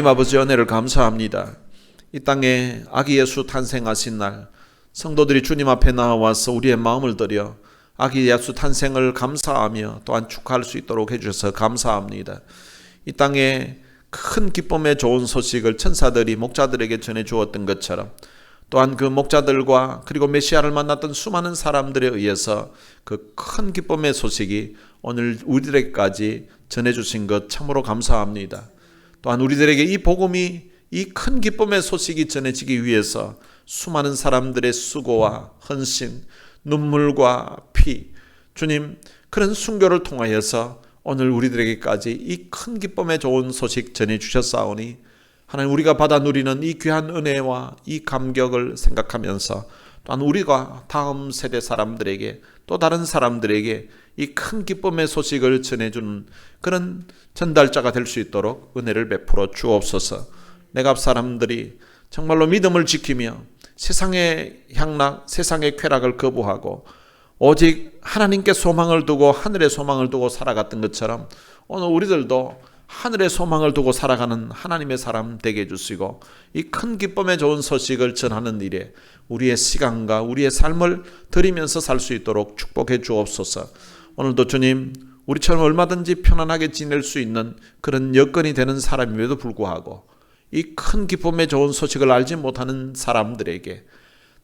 하나님 아버지 은혜를 감사합니다. 이 땅에 아기 예수 탄생하신 날 성도들이 주님 앞에 나와서 우리의 마음을 들여 아기 예수 탄생을 감사하며 또한 축하할 수 있도록 해주셔서 감사합니다. 이 땅에 큰 기쁨의 좋은 소식을 천사들이 목자들에게 전해 주었던 것처럼 또한 그 목자들과 그리고 메시아를 만났던 수많은 사람들에 의해서 그 큰 기쁨의 소식이 오늘 우리들에게까지 전해주신 것 참으로 감사합니다. 또한 우리들에게 이 복음이 이 큰 기쁨의 소식이 전해지기 위해서 수많은 사람들의 수고와 헌신, 눈물과 피, 주님 그런 순교를 통하여서 오늘 우리들에게까지 이 큰 기쁨의 좋은 소식 전해주셨사오니 하나님 우리가 받아 누리는 이 귀한 은혜와 이 감격을 생각하면서 또한 우리가 다음 세대 사람들에게 또 다른 사람들에게 이 큰 기쁨의 소식을 전해주는 그런 전달자가 될 수 있도록 은혜를 베풀어 주옵소서. 내가 사람들이 정말로 믿음을 지키며 세상의 향락, 세상의 쾌락을 거부하고 오직 하나님께 소망을 두고 하늘의 소망을 두고 살아갔던 것처럼 오늘 우리들도 하늘의 소망을 두고 살아가는 하나님의 사람 되게 해주시고 이 큰 기쁨의 좋은 소식을 전하는 일에 우리의 시간과 우리의 삶을 드리면서 살 수 있도록 축복해 주옵소서. 오늘도 주님 우리처럼 얼마든지 편안하게 지낼 수 있는 그런 여건이 되는 사람임에도 불구하고 이 큰 기쁨의 좋은 소식을 알지 못하는 사람들에게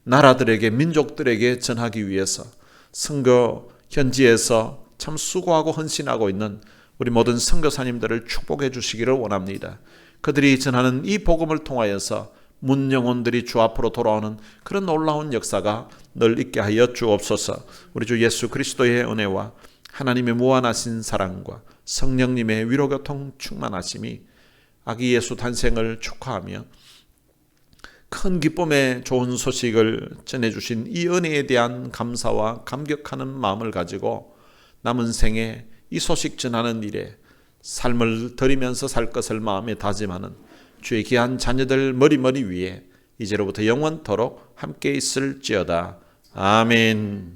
나라들에게 민족들에게 전하기 위해서 선교 현지에서 참 수고하고 헌신하고 있는 우리 모든 선교사님들을 축복해 주시기를 원합니다. 그들이 전하는 이 복음을 통하여서 문 영혼들이 주 앞으로 돌아오는 그런 놀라운 역사가 늘 있게 하여 주옵소서. 우리 주 예수 그리스도의 은혜와 하나님의 무한하신 사랑과 성령님의 위로교통 충만하심이 아기 예수 탄생을 축하하며 큰 기쁨의 좋은 소식을 전해주신 이 은혜에 대한 감사와 감격하는 마음을 가지고 남은 생에 이 소식 전하는 일에 삶을 드리면서 살 것을 마음에 다짐하는 주의 귀한 자녀들 머리 위에 이제로부터 영원토록 함께 있을지어다. 아멘.